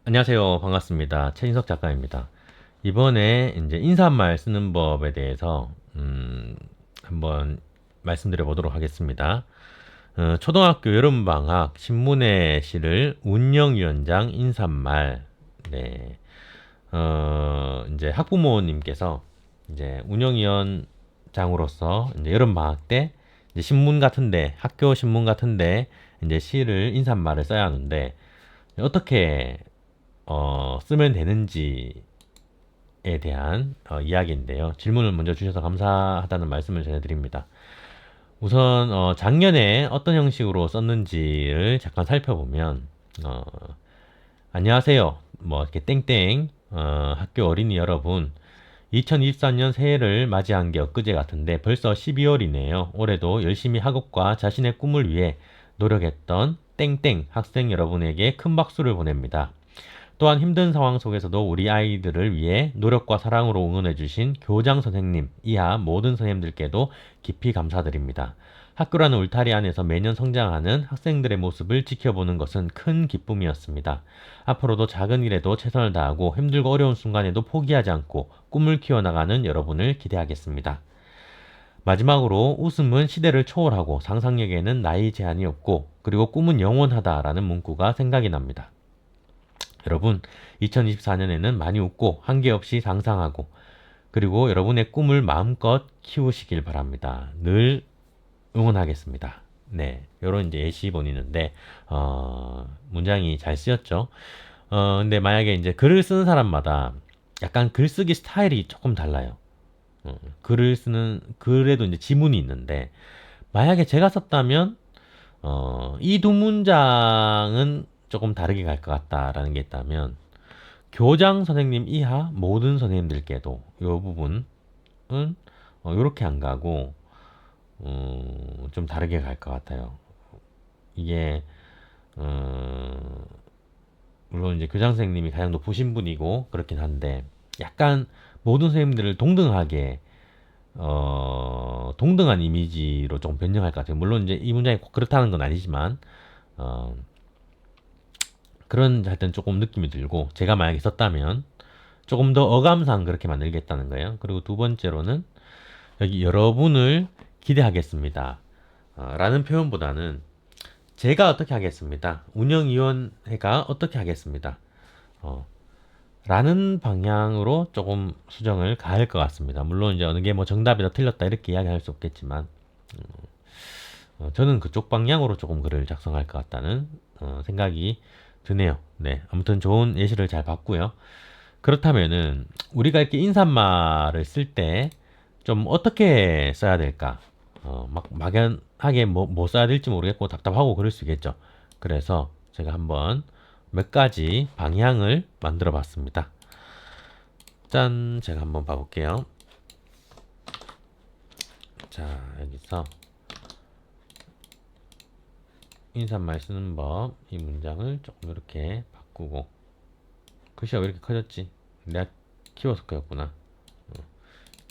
안녕하세요. 반갑습니다. 최인석 작가입니다. 이번에 이제 인사말 쓰는 법에 대해서 한번 말씀드려 보도록 하겠습니다. 초등학교 여름방학 신문회 시를 운영위원장 인사말. 네. 이제 학부모님께서 이제 운영위원장으로서 이제 여름방학 때 이제 신문 같은데, 학교 신문 같은데 이제 시를 인사말을 써야 하는데 어떻게 쓰면 되는지에 대한 이야기인데요. 질문을 먼저 주셔서 감사하다는 말씀을 전해드립니다. 우선 작년에 어떤 형식으로 썼는지를 잠깐 살펴보면 어, 안녕하세요. 뭐 이렇게 땡땡 학교 어린이 여러분 2024년 새해를 맞이한 게 엊그제 같은데 벌써 12월이네요. 올해도 열심히 학업과 자신의 꿈을 위해 노력했던 땡땡 학생 여러분에게 큰 박수를 보냅니다. 또한 힘든 상황 속에서도 우리 아이들을 위해 노력과 사랑으로 응원해주신 교장 선생님 이하 모든 선생님들께도 깊이 감사드립니다. 학교라는 울타리 안에서 매년 성장하는 학생들의 모습을 지켜보는 것은 큰 기쁨이었습니다. 앞으로도 작은 일에도 최선을 다하고 힘들고 어려운 순간에도 포기하지 않고 꿈을 키워나가는 여러분을 기대하겠습니다. 마지막으로 웃음은 시대를 초월하고 상상력에는 나이 제한이 없고 그리고 꿈은 영원하다라는 문구가 생각이 납니다. 여러분, 2024년에는 많이 웃고 한계 없이 상상하고 그리고 여러분의 꿈을 마음껏 키우시길 바랍니다. 늘 응원하겠습니다. 네, 요런 이제 예시본이 있는데 문장이 잘 쓰였죠. 근데 만약에 이제 글을 쓰는 사람마다 약간 글쓰기 스타일이 조금 달라요. 글을 쓰는 글에도 이제 지문이 있는데 만약에 제가 썼다면 이 두 문장은 조금 다르게 갈 것 같다라는 게 있다면 교장 선생님 이하 모든 선생님들께도 이 부분은 이렇게 안 가고 좀 다르게 갈 것 같아요. 이게 물론 이제 교장 선생님이 가장 높으신 분이고 그렇긴 한데 약간 모든 선생님들을 동등하게 동등한 이미지로 좀 변형할 것 같아요. 물론 이제 이 문장이 꼭 그렇다는 건 아니지만 어, 그런 하여튼 조금 느낌이 들고 제가 만약에 썼다면 조금 더 어감상 그렇게 만들겠다는 거예요. 그리고 두 번째로는 여기 여러분을 기대하겠습니다. 라는 표현보다는 제가 어떻게 하겠습니다. 운영위원회가 어떻게 하겠습니다. 어, 라는 방향으로 조금 수정을 가할 것 같습니다. 물론 이제 어느 게 뭐 정답이다 틀렸다 이렇게 이야기할 수 없겠지만 저는 그쪽 방향으로 조금 글을 작성할 것 같다는 생각이 드네요. 네, 아무튼 좋은 예시를 잘 봤고요. 그렇다면은 우리가 이렇게 인사말을 쓸 때 좀 어떻게 써야 될까? 막 막연하게 뭐 써야 될지 모르겠고 답답하고 그럴 수 있겠죠. 그래서 제가 한번 몇 가지 방향을 만들어 봤습니다. 짠, 제가 한번 봐볼게요. 자, 여기서 인사말 쓰는 법, 이 문장을 조금 이렇게 바꾸고 글씨가 왜 이렇게 커졌지? 내가 키워서 그였구나.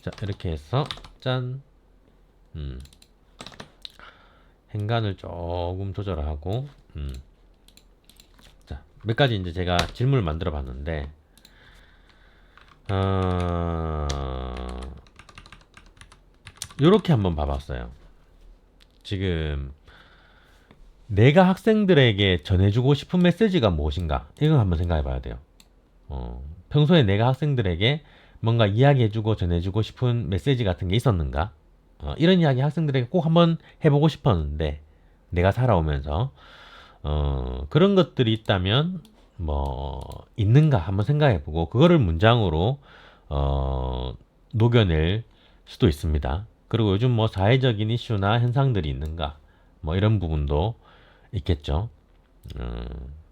자, 이렇게 해서 짠. 행간을 조금 조절하고 자, 몇 가지 이제 제가 질문을 만들어 봤는데 요렇게 한번 봐봤어요. 지금 내가 학생들에게 전해주고 싶은 메시지가 무엇인가? 이걸 한번 생각해 봐야 돼요. 평소에 내가 학생들에게 뭔가 이야기해주고 전해주고 싶은 메시지 같은 게 있었는가? 이런 이야기 학생들에게 꼭 한번 해보고 싶었는데, 내가 살아오면서, 그런 것들이 있다면, 뭐, 있는가 한번 생각해보고, 그거를 문장으로, 녹여낼 수도 있습니다. 그리고 요즘 뭐 사회적인 이슈나 현상들이 있는가, 뭐 이런 부분도 있겠죠.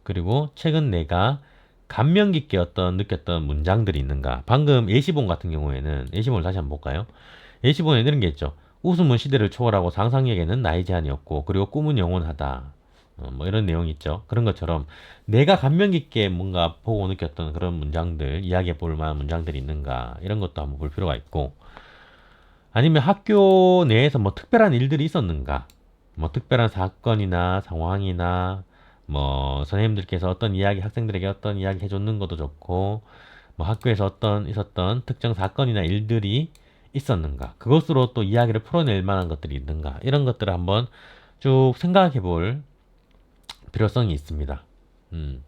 그리고 최근 내가 감명 깊게 어떤 느꼈던 문장들이 있는가. 방금 예시본 같은 경우에는 예시본을 다시 한번 볼까요? 예시본에 이런 게 있죠. 웃음은 시대를 초월하고 상상력에는 나이 제한이 없고 그리고 꿈은 영원하다. 뭐 이런 내용이 있죠. 그런 것처럼 내가 감명 깊게 뭔가 보고 느꼈던 그런 문장들, 이야기해 볼 만한 문장들이 있는가 이런 것도 한번 볼 필요가 있고 아니면 학교 내에서 뭐 특별한 일들이 있었는가 뭐 특별한 사건이나 상황이나 뭐 선생님들께서 어떤 이야기, 학생들에게 어떤 이야기 해줬는 것도 좋고, 뭐 학교에서 어떤 있었던 특정 사건이나 일들이 있었는가, 그것으로 또 이야기를 풀어낼 만한 것들이 있는가, 이런 것들을 한번 쭉 생각해 볼 필요성이 있습니다. 음.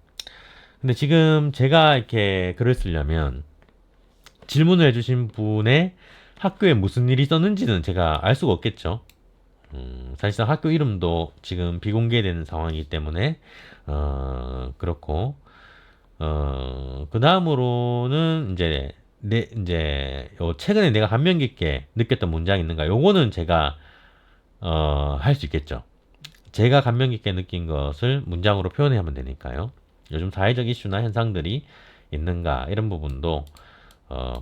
근데 지금 제가 이렇게 글을 쓰려면 질문을 해주신 분의 학교에 무슨 일이 있었는지는 제가 알 수가 없겠죠. 사실상 학교 이름도 지금 비공개되는 상황이기 때문에 그렇고, 그 다음으로는 이제 요 최근에 내가 감명 깊게 느꼈던 문장이 있는가, 요거는 제가 할 수 있겠죠. 제가 감명 깊게 느낀 것을 문장으로 표현하면 되니까요. 요즘 사회적 이슈나 현상들이 있는가, 이런 부분도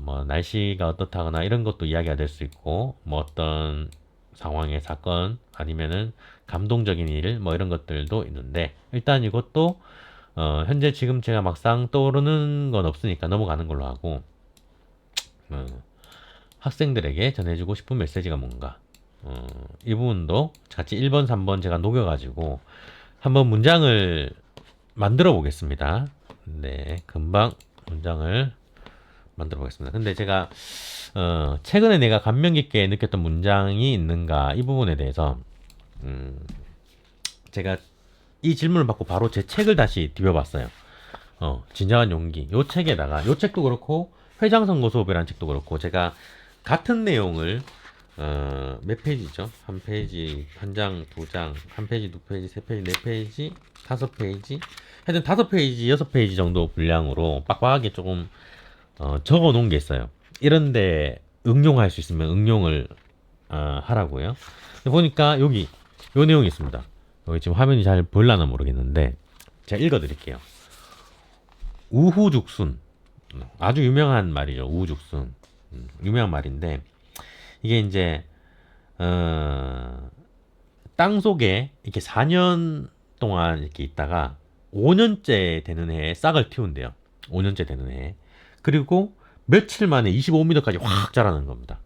뭐 날씨가 어떻다거나 이런 것도 이야기가 될 수 있고, 뭐 어떤 상황의 사건 아니면은 감동적인 일, 뭐 이런 것들도 있는데, 일단 이것도 현재 지금 제가 막상 떠오르는 건 없으니까 넘어가는 걸로 하고, 어, 학생들에게 전해주고 싶은 메시지가 뭔가, 이 부분도 같이 1번, 3번 제가 녹여가지고 한번 문장을 만들어 보겠습니다. 네, 금방 문장을 만들어 보겠습니다. 근데 제가 최근에 내가 감명 깊게 느꼈던 문장이 있는가, 이 부분에 대해서 음, 제가 이 질문을 받고 바로 제 책을 다시 뒤벼봤어요. 진정한 용기. 요 책에다가, 요 책도 그렇고 회장선거 수업이라는 책도 그렇고, 제가 같은 내용을 몇 페이지죠? 한 페이지, 한 장, 두 장, 한 페이지, 두 페이지, 세 페이지, 네 페이지, 다섯 페이지, 하여튼 다섯 페이지, 여섯 페이지 정도 분량으로 빡빡하게 조금 적어 놓은 게 있어요. 이런데 응용할 수 있으면 응용을 하라고요. 보니까 여기 요 내용이 있습니다. 여기 지금 화면이 잘 보일라나 모르겠는데 제가 읽어드릴게요. 우후죽순, 아주 유명한 말이죠. 우후죽순, 유명한 말인데, 이게 이제 땅 속에 이렇게 4년 동안 이렇게 있다가 5년째 되는 해에 싹을 틔운대요. 5년째 되는 해에. 그리고 며칠 만에 25m까지 확 자라는 겁니다.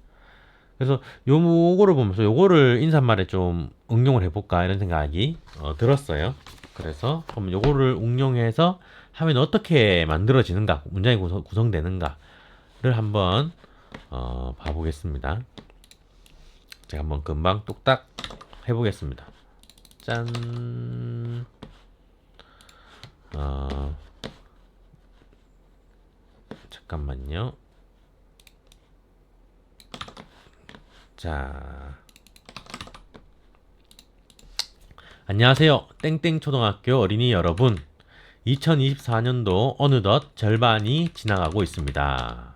그래서 요거를 보면서 요거를 인사말에 좀 응용을 해볼까, 이런 생각이 들었어요. 그래서 그럼 요거를 응용해서 하면 어떻게 만들어지는가, 문장이 구성되는가를 한번 봐보겠습니다. 제가 한번 금방 뚝딱 해보겠습니다. 짠. 잠깐만요. 자, 안녕하세요. 땡땡초등학교 어린이 여러분. 2024년도 어느덧 절반이 지나가고 있습니다.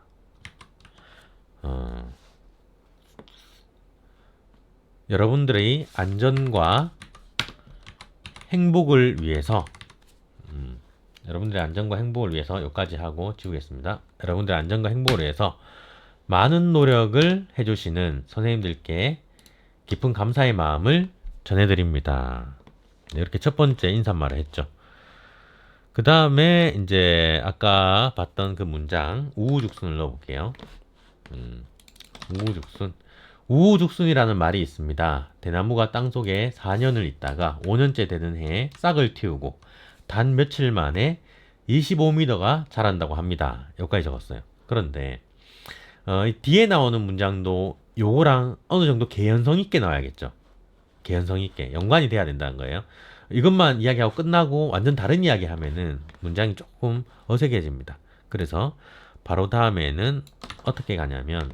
여러분들의 안전과 행복을 위해서, 여러분들의 안전과 행복을 위해서 여기까지 하고 지우겠습니다. 여러분들의 안전과 행복을 위해서 많은 노력을 해주시는 선생님들께 깊은 감사의 마음을 전해드립니다. 네, 이렇게 첫 번째 인사말을 했죠. 그 다음에 이제 아까 봤던 그 문장 우후죽순을 넣어볼게요. 우후죽순. 우후죽순이라는 말이 있습니다. 대나무가 땅속에 4년을 있다가 5년째 되는 해에 싹을 틔우고 단 며칠 만에 25m가 자란다고 합니다. 여기까지 적었어요. 그런데 뒤에 나오는 문장도 요거랑 어느 정도 개연성 있게 나와야겠죠. 개연성 있게 연관이 돼야 된다는 거예요. 이것만 이야기하고 끝나고 완전 다른 이야기 하면은 문장이 조금 어색해집니다. 그래서 바로 다음에는 어떻게 가냐면,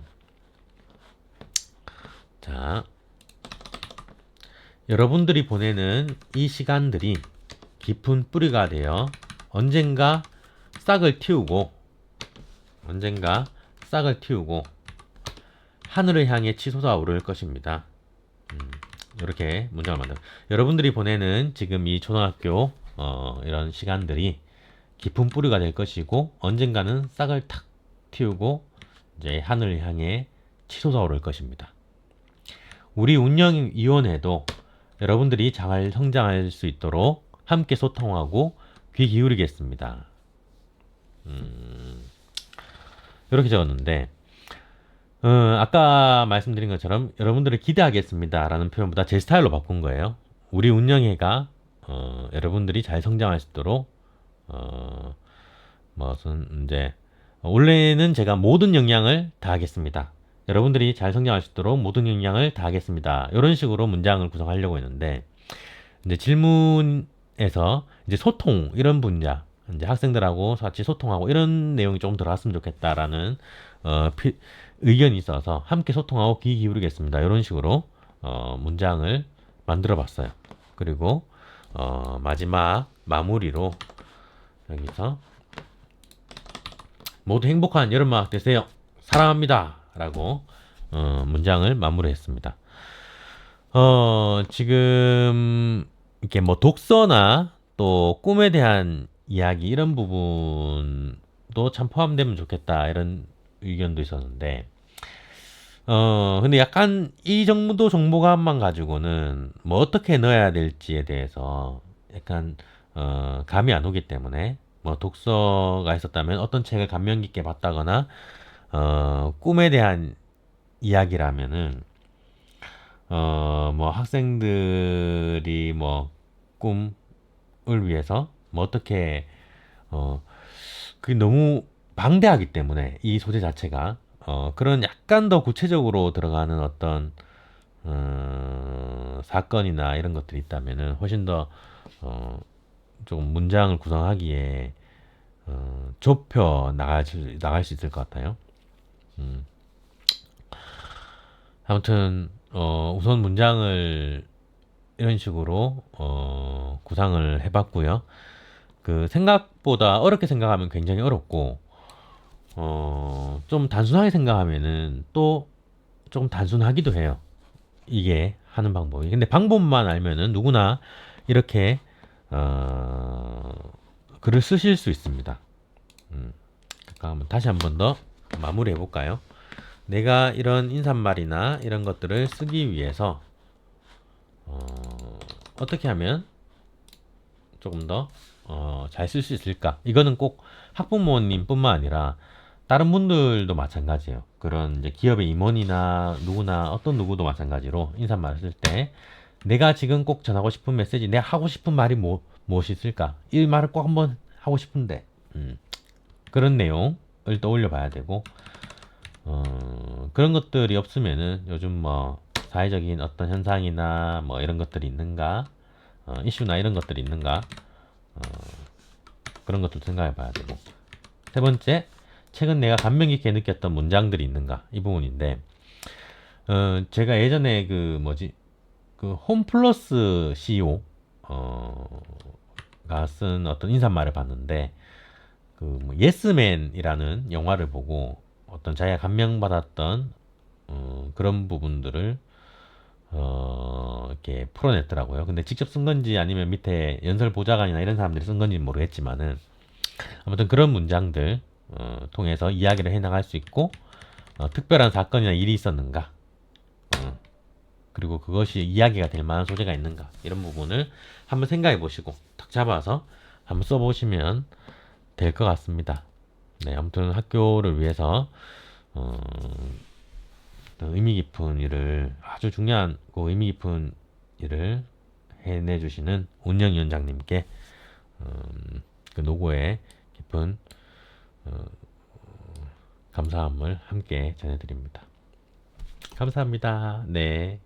자, 여러분들이 보내는 이 시간들이 깊은 뿌리가 되어 언젠가 싹을 틔우고 하늘을 향해 치솟아 오를 것입니다. 이렇게 문장을 만들어. 여러분들이 보내는 지금 이 초등학교 이런 시간들이 깊은 뿌리가 될 것이고 언젠가는 싹을 탁 틔우고 이제 하늘을 향해 치솟아 오를 것입니다. 우리 운영위원회도 여러분들이 잘 성장할 수 있도록 함께 소통하고 귀 기울이겠습니다. 이렇게 적었는데, 아까 말씀드린 것처럼 여러분들을 기대하겠습니다 라는 표현보다 제 스타일로 바꾼 거예요. 우리 운영회가 여러분들이 잘 성장할 수 있도록 무슨 이제 원래는 제가 모든 역량을 다하겠습니다. 여러분들이 잘 성장할 수 있도록 모든 역량을 다하겠습니다. 이런 식으로 문장을 구성하려고 했는데 이제 질문에서 이제 소통 이런 분야 이제 학생들하고 같이 소통하고 이런 내용이 좀 들어갔으면 좋겠다라는 어, 의견이 있어서 함께 소통하고 귀 기울이겠습니다. 이런 식으로 문장을 만들어 봤어요. 그리고 마지막 마무리로 여기서 모두 행복한 여름방학 되세요. 사랑합니다. 라고 문장을 마무리했습니다. 지금 이렇게 뭐 독서나 또 꿈에 대한 이야기 이런 부분도 참 포함되면 좋겠다 이런 의견도 있었는데 근데 약간 이 정도 정보감만 가지고는 뭐 어떻게 넣어야 될지에 대해서 약간 감이 안 오기 때문에 뭐 독서가 있었다면 어떤 책을 감명 깊게 봤다거나 꿈에 대한 이야기라면은 뭐 학생들이 뭐 꿈을 위해서 뭐 어떻게 어 그게 너무 방대하기 때문에 이 소재 자체가 그런 약간 더 구체적으로 들어가는 어떤 사건이나 이런 것들이 있다면은 훨씬 더 조금 문장을 구성하기에 좁혀 나갈 수 있을 것 같아요. 음. 아무튼 우선 문장을 이런 식으로 구상을 해봤고요. 그 생각보다 어렵게 생각하면 굉장히 어렵고 좀 단순하게 생각하면은 또 좀 단순하기도 해요. 이게 하는 방법이. 근데 방법만 알면은 누구나 이렇게 어, 글을 쓰실 수 있습니다. 그러니까 한번 다시 한번 더 마무리해 볼까요? 내가 이런 인사말이나 이런 것들을 쓰기 위해서 어떻게 하면 조금 더 잘 쓸 수 있을까? 이거는 꼭 학부모님뿐만 아니라 다른 분들도 마찬가지예요. 그런 이제 기업의 임원이나 누구나 어떤 누구도 마찬가지로 인사말을 쓸 때 내가 지금 꼭 전하고 싶은 메시지, 내가 하고 싶은 말이 무엇이 있을까? 이 말을 꼭 한번 하고 싶은데 그런 내용을 떠올려 봐야 되고 그런 것들이 없으면은 요즘 뭐 사회적인 어떤 현상이나 뭐 이런 것들이 있는가, 이슈나 이런 것들이 있는가, 그런 것도 생각해 봐야 되고. 세 번째, 최근 내가 감명 깊게 느꼈던 문장들이 있는가, 이 부분인데, 제가 예전에 그 뭐지, 그 홈플러스 CEO, 가 쓴 어떤 인사말을 봤는데, 그뭐 예스맨이라는 영화를 보고 어떤 자기가 감명받았던 그런 부분들을 이렇게 풀어냈더라고요. 근데 직접 쓴 건지 아니면 밑에 연설 보좌관이나 이런 사람들이 쓴 건지 모르겠지만은 아무튼 그런 문장들 통해서 이야기를 해나갈 수 있고 특별한 사건이나 일이 있었는가 그리고 그것이 이야기가 될 만한 소재가 있는가 이런 부분을 한번 생각해 보시고 탁 잡아서 한번 써보시면 될 것 같습니다. 네, 아무튼 학교를 위해서 어, 의미 깊은 일을 아주 중요한 그 의미 깊은 일을 해내주시는 운영위원장님께 그 노고에 깊은 어, 감사함을 함께 전해드립니다. 감사합니다. 네.